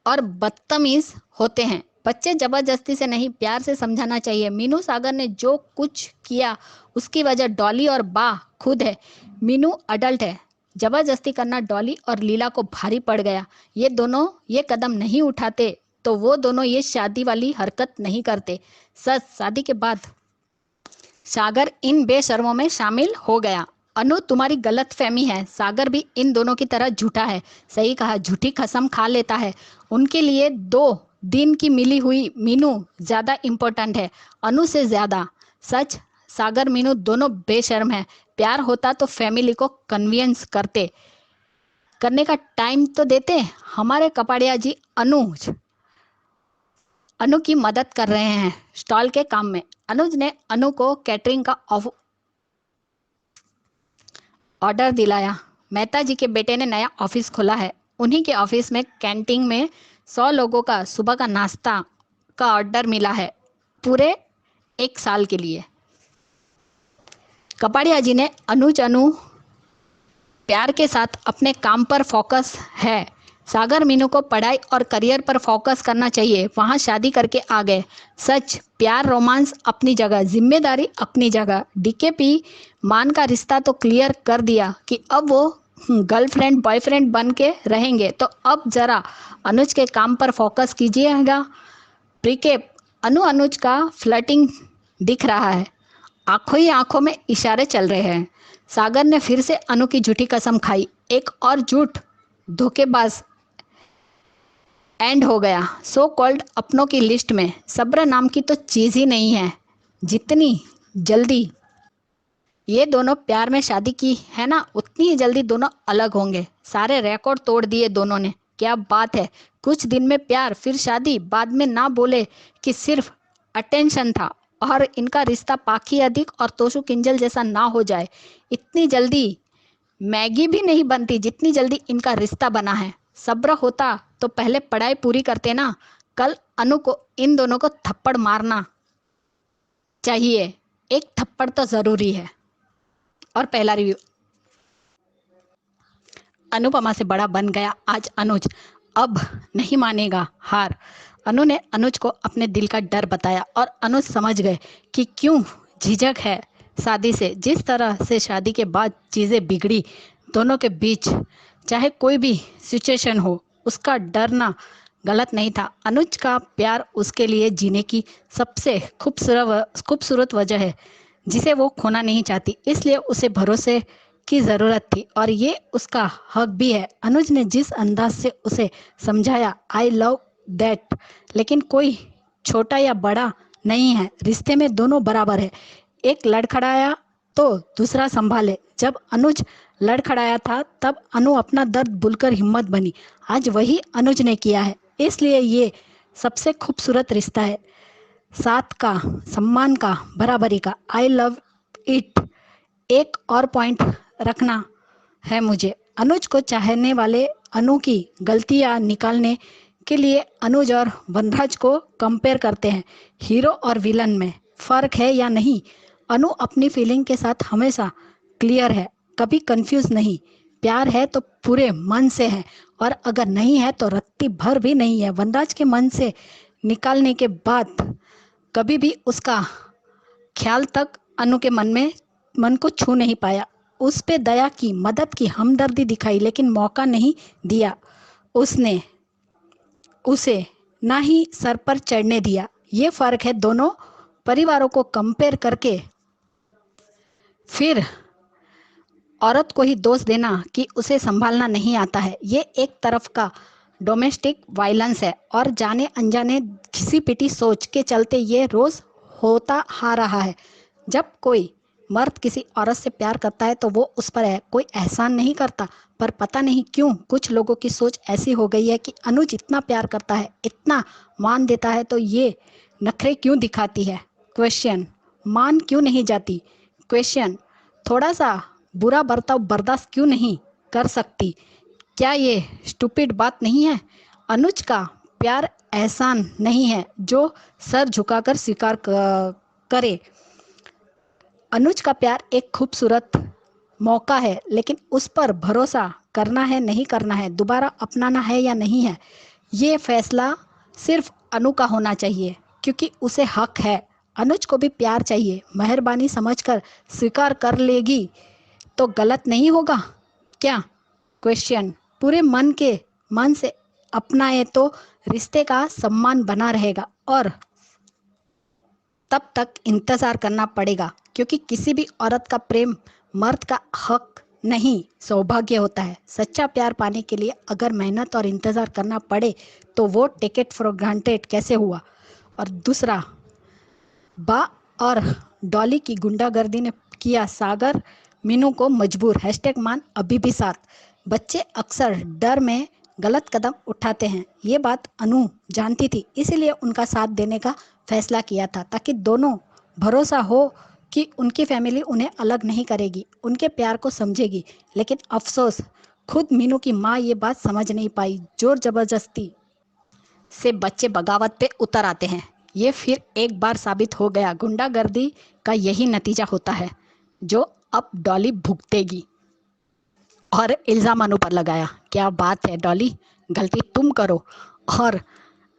और बदतमीज होते हैं। बच्चे जबरदस्ती से नहीं, प्यार से समझाना चाहिए। मीनू सागर ने जो कुछ किया उसकी वजह डॉली और बा खुद है। मीनू अडल्ट है, जबरदस्ती करना डॉली और लीला को भारी पड़ गया। ये दोनों ये कदम नहीं उठाते तो वो दोनों ये शादी वाली हरकत नहीं करते। सच, शादी के बाद सागर इन बेशर्मों में शामिल हो गया। अनु, तुम्हारी गलत फहमी है, सागर भी इन दोनों की तरह झूठा है। सही कहा, झूठी कसम खा लेता है। उनके लिए 2 दिन की मिली हुई मीनू ज्यादा इम्पोर्टेंट है, अनु से ज्यादा। सच, सागर मीनू दोनों बेशर्म है। प्यार होता तो फैमिली को कन्विंस करने का टाइम तो देते। हमारे कपाड़िया जी अनु की मदद कर रहे हैं स्टॉल के काम में। अनुज ने अनु को कैटरिंग का ऑर्डर दिलाया। मेहता जी के बेटे ने नया ऑफिस खोला है। उन्हीं के ऑफिस में कैंटीन में 100 लोगों का सुबह का नाश्ता का ऑर्डर मिला है, पूरे 1 साल के लिए। कपाड़िया जी ने अनु प्यार के साथ अपने काम पर फोकस है। सागर मीनू को पढ़ाई और करियर पर फोकस करना चाहिए, वहाँ शादी करके आ गए। सच, प्यार रोमांस अपनी जगह, जिम्मेदारी अपनी जगह। डीकेपी मान का रिश्ता तो क्लियर कर दिया कि अब वो गर्लफ्रेंड बॉयफ्रेंड बन के रहेंगे, तो अब जरा अनुज के काम पर फोकस कीजिएगा। प्रीकेप अनुज का फ्लर्टिंग दिख रहा है, आंखों ही आंखों में इशारे चल रहे हैं। सागर ने फिर से अनु की झूठी कसम खाई। एक और झूठ धोखेबाज एंड हो गया। सो कॉल्ड अपनों की लिस्ट में सब्र नाम की तो चीज ही नहीं है। जितनी जल्दी ये दोनों प्यार में शादी की है ना, उतनी ही जल्दी दोनों अलग होंगे। सारे रिकॉर्ड तोड़ दिए दोनों ने। क्या बात है, कुछ दिन में प्यार फिर शादी। बाद में ना बोले कि सिर्फ अटेंशन था और इनका रिश्ता पाखी अधिक और तोशु किंजल जैसा ना हो जाए। इतनी जल्दी मैगी भी नहीं बनती जितनी जल्दी इनका रिश्ता बना है। सब्र होता तो पहले पढ़ाई पूरी करते ना। कल अनु को इन दोनों को थप्पड़ मारना चाहिए, एक थप्पड़ तो जरूरी है। और पहला रिव्यू, अनुपमा से बड़ा बन गया आज अनुज, अब नहीं मानेगा हार। अनु ने अनुज को अपने दिल का डर बताया और अनुज समझ गए कि क्यों झिझक है शादी से। जिस तरह से शादी के बाद चीज़ें बिगड़ी दोनों के बीच, चाहे कोई भी सिचुएशन हो, उसका डरना गलत नहीं था। अनुज का प्यार उसके लिए जीने की सबसे खूबसूरत वजह है जिसे वो खोना नहीं चाहती, इसलिए उसे भरोसे की ज़रूरत थी और ये उसका हक भी है। अनुज ने जिस अंदाज से उसे समझाया आई लव दैट, लेकिन कोई छोटा या बड़ा नहीं है। रिश्ते में दोनों बराबर है। एक लड़खड़ाया तो दूसरा संभाले। जब अनुज लड़खड़ाया था तब अनु अपना दर्द भूलकर हिम्मत बनी। आज वही अनुज ने किया है, इसलिए ये सबसे खूबसूरत रिश्ता है। साथ का, सम्मान का, बराबरी का। I love it. एक और पॉइंट रखना है मुझे। अनुज को चाहने वाले अनु की गलतियां निकालने के लिए अनुज और वनराज को कंपेयर करते हैं। हीरो और विलन में फर्क है या नहीं? अनु अपनी फीलिंग के साथ हमेशा क्लियर है, कभी कंफ्यूज नहीं। प्यार है तो पूरे मन से है, और अगर नहीं है तो रत्ती भर भी नहीं है। वनराज के मन से निकालने के बाद कभी भी उसका ख्याल तक अनु के मन को छू नहीं पाया। उस पे दया की, मदद की, हमदर्दी दिखाई, लेकिन मौका नहीं दिया उसने उसे, ना ही सर पर चढ़ने दिया। ये फर्क है दोनों परिवारों को कंपेयर करके फिर औरत को ही दोष देना कि उसे संभालना नहीं आता है। ये एक तरफ का डोमेस्टिक वायलेंस है, और जाने अनजाने घिसी पिटी सोच के चलते ये रोज होता आ रहा है। जब कोई मर्द किसी औरत से प्यार करता है तो वो उस पर कोई एहसान नहीं करता, पर पता नहीं क्यों कुछ लोगों की सोच ऐसी हो गई है कि अनुज इतना प्यार करता है, इतना मान देता है, तो ये नखरे क्यों दिखाती है? क्वेश्चन। मान क्यों नहीं जाती? क्वेश्चन। थोड़ा सा बुरा बर्ताव बर्दाश्त क्यों नहीं कर सकती? क्या ये स्टूपिड बात नहीं है? अनुज का प्यार एहसान नहीं है जो सर झुकाकर स्वीकार करे। अनुज का प्यार एक खूबसूरत मौका है, लेकिन उस पर भरोसा करना है नहीं करना है, दोबारा अपनाना है या नहीं है, ये फैसला सिर्फ अनु का होना चाहिए, क्योंकि उसे हक है। अनुज को भी प्यार चाहिए, मेहरबानी समझकर स्वीकार कर लेगी तो गलत नहीं होगा क्या? क्वेश्चन। पूरे मन से अपनाए तो रिश्ते का सम्मान बना रहेगा, और तब तक इंतजार करना पड़ेगा, क्योंकि किसी भी औरत का प्रेम मर्द का हक नहीं, सौभाग्य होता है। सच्चा प्यार पाने के लिए अगर मेहनत और इंतजार करना पड़े तो वो टेक इट फॉर ग्रांटेड कैसे हुआ? और दूसरा, बा और डॉली की गुंडागर्दी ने किया सागर मीनू को मजबूर। #मान अभी भी साथ। बच्चे अक्सर डर में गलत कदम उठाते हैं, ये बात अनु जानती थी, इसीलिए उनका साथ देने का फैसला किया था, ताकि दोनों भरोसा हो कि उनकी फैमिली उन्हें अलग नहीं करेगी, उनके प्यार को समझेगी। लेकिन अफसोस, खुद मीनू की माँ ये बात समझ नहीं पाई। जोर जबरदस्ती से बच्चे बगावत पे उतर आते हैं। ये फिर एक बार साबित हो गया, गुंडागर्दी का यही नतीजा होता है जो अब डॉली भुगतेगी। और इल्ज़ाम अनु पर लगाया। क्या बात है डॉली, गलती तुम करो और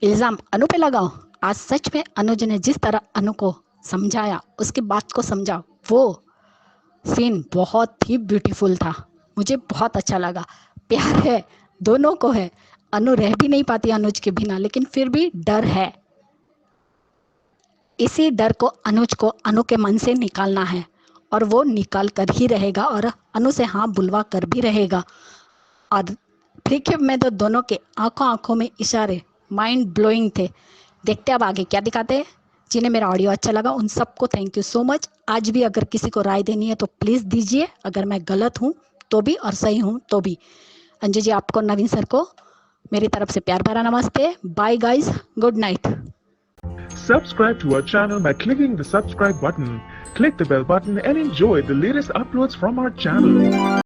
इल्ज़ाम अनु पे लगाओ। आज सच में अनुज ने जिस तरह अनु को समझाया, उसकी बात को समझा, वो सीन बहुत ही ब्यूटीफुल था, मुझे बहुत अच्छा लगा। प्यार है, दोनों को है। अनु रह भी नहीं पाती अनुज के बिना, लेकिन फिर भी डर है। इसी डर को अनुज को अनु के मन से निकालना है, और वो निकाल कर ही रहेगा, और अनु से हाँ बुलवा कर भी रहेगा। और प्रीक्यू में तो दोनों के आंखों में इशारे माइंड ब्लोइंग थे। देखते अब आगे क्या दिखाते हैं। जिन्हें मेरा ऑडियो अच्छा लगा उन सबको थैंक यू सो मच। आज भी अगर किसी को राय देनी है तो प्लीज़ दीजिए, अगर मैं गलत हूँ तो भी और सही हूँ तो भी। अंजू जी, आपको, नवीन सर को मेरी तरफ से प्यार भरा नमस्ते। Bye guys, good night. Subscribe to our channel by clicking the subscribe button. Click the bell button and enjoy the latest uploads from our channel.